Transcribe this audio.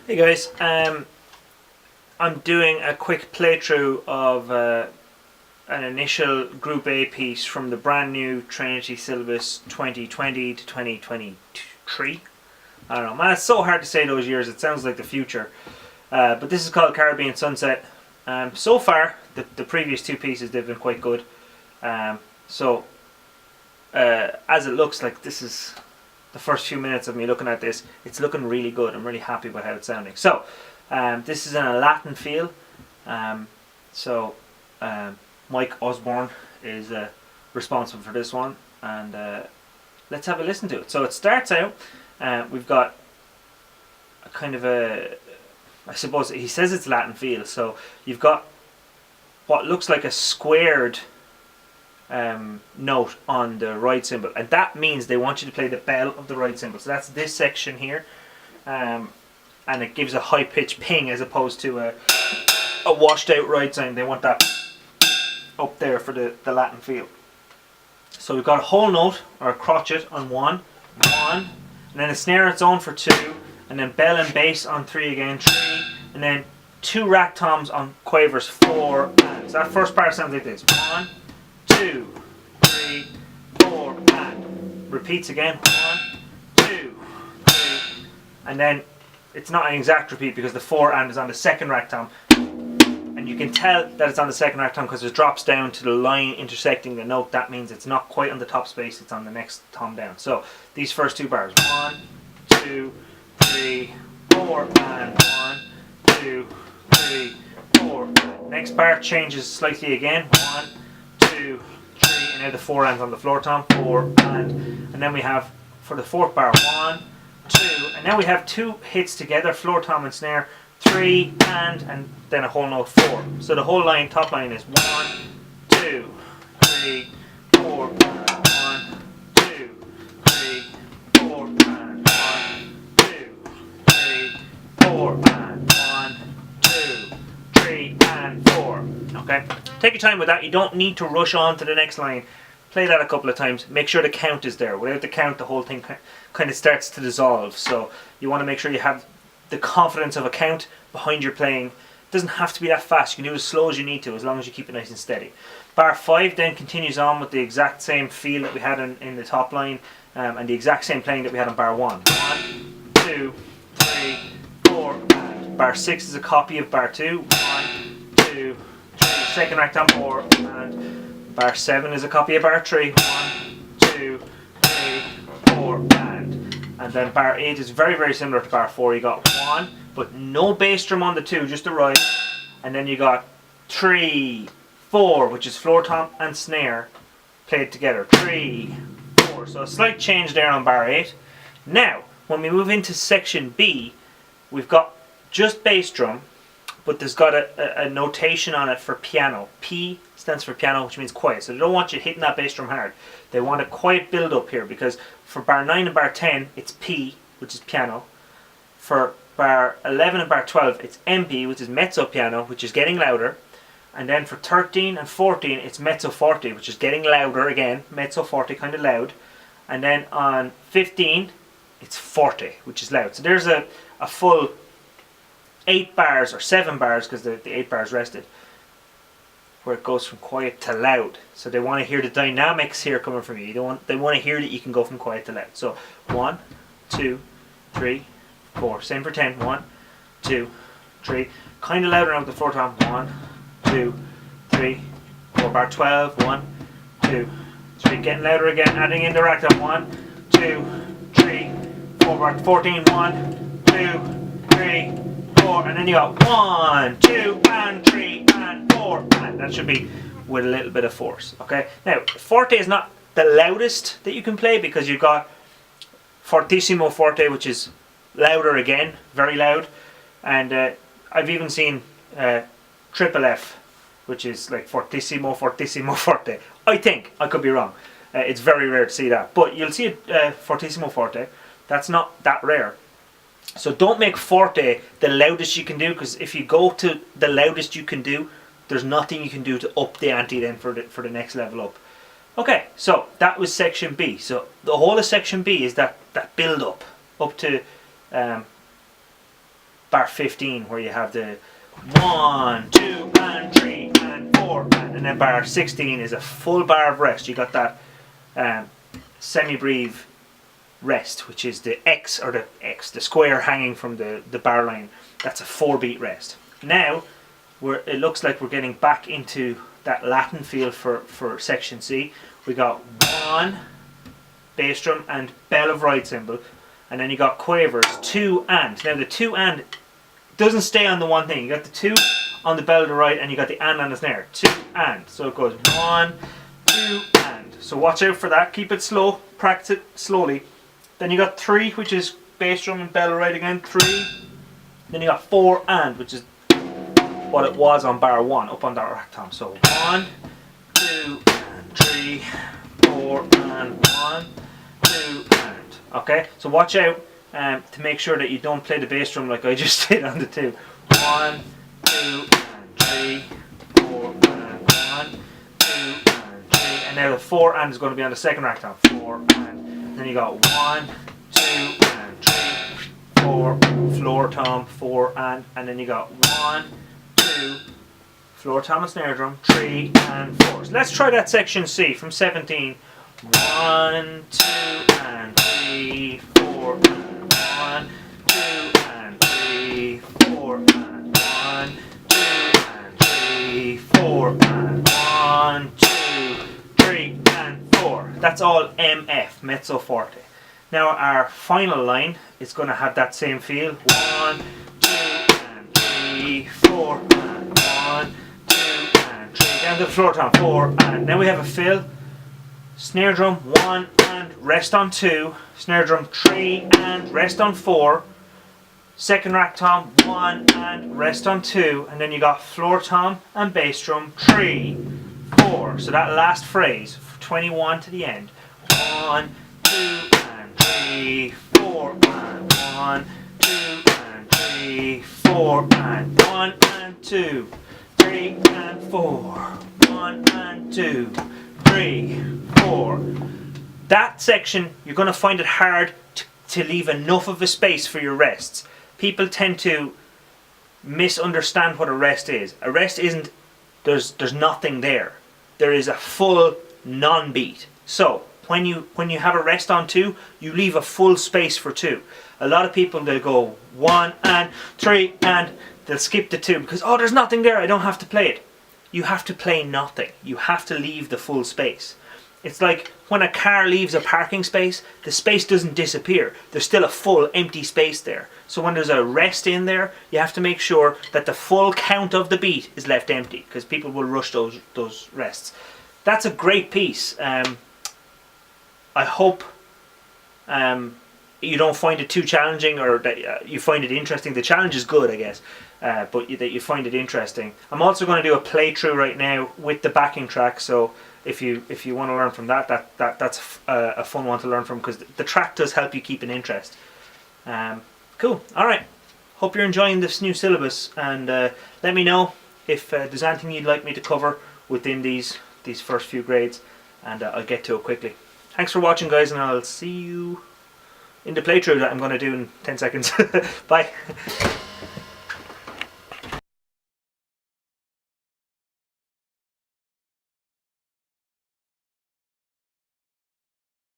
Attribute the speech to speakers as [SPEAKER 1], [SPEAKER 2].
[SPEAKER 1] Hey guys, I'm doing a quick playthrough of an initial Group A piece from the brand new Trinity Syllabus 2020 to 2023. I don't know, man, it's so hard to say those years, it sounds like the future. But this is called Caribbean Sunset. So far, the previous two pieces, they've been quite good. As it looks like this is the first few minutes of me looking at this, it's looking really good. I'm really happy about how it's sounding. So, this is in a Latin feel. Mike Osborne is responsible for this one, and let's have a listen to it. So it starts out, we've got a kind of I suppose he says it's Latin feel, so you've got what looks like a squared note on the right cymbal, and that means they want you to play the bell of the right cymbal. So that's this section here, and it gives a high pitched ping as opposed to a washed out right sound. They want that up there for the Latin feel. So we've got a whole note or a crotchet on one, and then a snare its own for two, and then bell and bass on three again, three, and then two rack toms on quavers, four, and so that first part sounds like this: 1, 2, 3, 4, and repeats again, 1, 2, 3, and then it's not an exact repeat because the 4 and is on the second rack tom, and you can tell that it's on the second rack tom because it drops down to the line intersecting the note. That means it's not quite on the top space, it's on the next tom down. So these first two bars, 1, 2, 3, 4, and 1, 2, 3, 4. Next bar changes slightly again, 1, 2, 3, and now the 4 ands on the floor tom, 4 and then we have for the fourth bar 1, 2, and now we have two hits together, floor tom and snare, 3 and then a whole note 4. So the whole line, top line is 1, 2, 3, 4, 1, 2, 3, 4, and 1, 2, 3, 4, and 1, 2, 3, and 4. Okay, take your time with that. You don't need to rush on to the next line. Play that a couple of times. Make sure the count is there. Without the count, the whole thing kind of starts to dissolve. So you want to make sure you have the confidence of a count behind your playing. It doesn't have to be that fast. You can do as slow as you need to, as long as you keep it nice and steady. Bar 5 then continues on with the exact same feel that we had in the top line, and the exact same playing that we had on bar 1. 1, 2, 3, 4, and bar 6 is a copy of bar 2. 1, 2, 3, second rack tom 4, and bar 7 is a copy of bar 3. 1, 2, 3, 4, and then bar 8 is very, very similar to bar 4. You got 1, but no bass drum on the 2, just the right. And then you got 3, 4, which is floor tom and snare played together. 3, 4. So a slight change there on bar 8. Now, when we move into section B, we've got just bass drum, but there's got a notation on it for piano. P stands for piano, which means quiet. So they don't want you hitting that bass drum hard. They want a quiet build up here, because for bar 9 and bar 10, it's P, which is piano. For bar 11 and bar 12, it's MP, which is mezzo piano, which is getting louder. And then for 13 and 14, it's mezzo forte, which is getting louder again. Mezzo forte, kind of loud. And then on 15, it's forte, which is loud. So there's a full 8 bars, or 7 bars, because the 8 bars rested, where it goes from quiet to loud. So they want to hear the dynamics here coming from you. They want to hear that you can go from quiet to loud. So 1, 2, 3, 4. Same for 10. 1, 2, 3. Kind of louder now with the floor tom. 1, 2, 3, 4. Bar 12. 1, 2, 3. Getting louder again. Adding in the rack tom. 1, 2, 3, 4. Bar 14. 1, 2, 3, 4. And then you got 1, 2, and 3, and 4. And that should be with a little bit of force. Okay. Now, forte is not the loudest that you can play, because you've got fortissimo forte, which is louder again, very loud, and I've even seen triple F, which is like fortissimo, fortissimo forte. I think, I could be wrong. It's very rare to see that, but you'll see a fortissimo forte. That's not that rare. So don't make forte the loudest you can do, because if you go to the loudest you can do, there's nothing you can do to up the ante then for the next level up. Okay, so that was section B. So the whole of section B is that build up to bar bar 15 where you have the 1, 2, and 3, and 4, and then bar 16 is a full bar of rest. You got that semi-breve rest, which is the X, or the square hanging from the bar line. That's a 4-beat rest. Now, it looks like we're getting back into that Latin feel for section C. We got 1 bass drum and bell of right cymbal, and then you got quavers, 2 and. Now the 2 and doesn't stay on the one thing. You got the 2 on the bell of the right, and you got the and on the snare. 2 and. So it goes 1, 2 and. So watch out for that. Keep it slow. Practice it slowly. Then you got 3, which is bass drum and bell right again. 3. Then you got 4 and, which is what it was on bar 1 up on that rack tom. So 1, 2 and 3, 4 and 1, 2 and. Okay. So watch out to make sure that you don't play the bass drum like I just did on the 2. 1, 2 and 3, 4 and 1, 2 and 3, and now the 4 and is going to be on the second rack tom. 4 and. Then you got 1, 2 and 3, 4, floor tom, 4 and then you got 1, 2, floor tom and snare drum, 3 and 4. So let's try that section C from 17. 1, 2 and 3, 4 and 1, 2 and 3, 4 and 1, 2 and 3, 4 and 1, 2, 3 and 4. That's all MF, mezzo forte. Now our final line is going to have that same feel. 1, 2 and 3, 4 and 1, 2 and 3. Down to the floor tom, 4 and. Now we have a fill. Snare drum 1 and rest on 2. Snare drum 3 and rest on 4. Second rack tom 1 and rest on 2. And then you got floor tom and bass drum 3, 4. So that last phrase, 21 to the end. 1, 2 and 3, 4 and 1, 2 and 3, 4 and 1 and 2, 3 and 4, 1 and 2, 3, 4. That section, you're going to find it hard to leave enough of a space for your rests. People tend to misunderstand what a rest is. A rest isn't, there's nothing there. There is a full non-beat. So when you have a rest on 2, you leave a full space for 2. A lot of people, they'll go 1 and 3 and they'll skip the 2 because, oh, there's nothing there, I don't have to play it. You have to play nothing. You have to leave the full space. It's like when a car leaves a parking space, the space doesn't disappear. There's still a full empty space there. So when there's a rest in there, you have to make sure that the full count of the beat is left empty because people will rush those rests. That's a great piece. I hope you don't find it too challenging, or that you find it interesting. The challenge is good, I guess, but that you find it interesting. I'm also going to do a playthrough right now with the backing track, so if you want to learn from that's a fun one to learn from, because the track does help you keep an interest. Cool. All right. Hope you're enjoying this new syllabus, and let me know if there's anything you'd like me to cover within these first few grades, and I'll get to it quickly. Thanks for watching, guys, and I'll see you in the playthrough that I'm going to do in 10 seconds. Bye.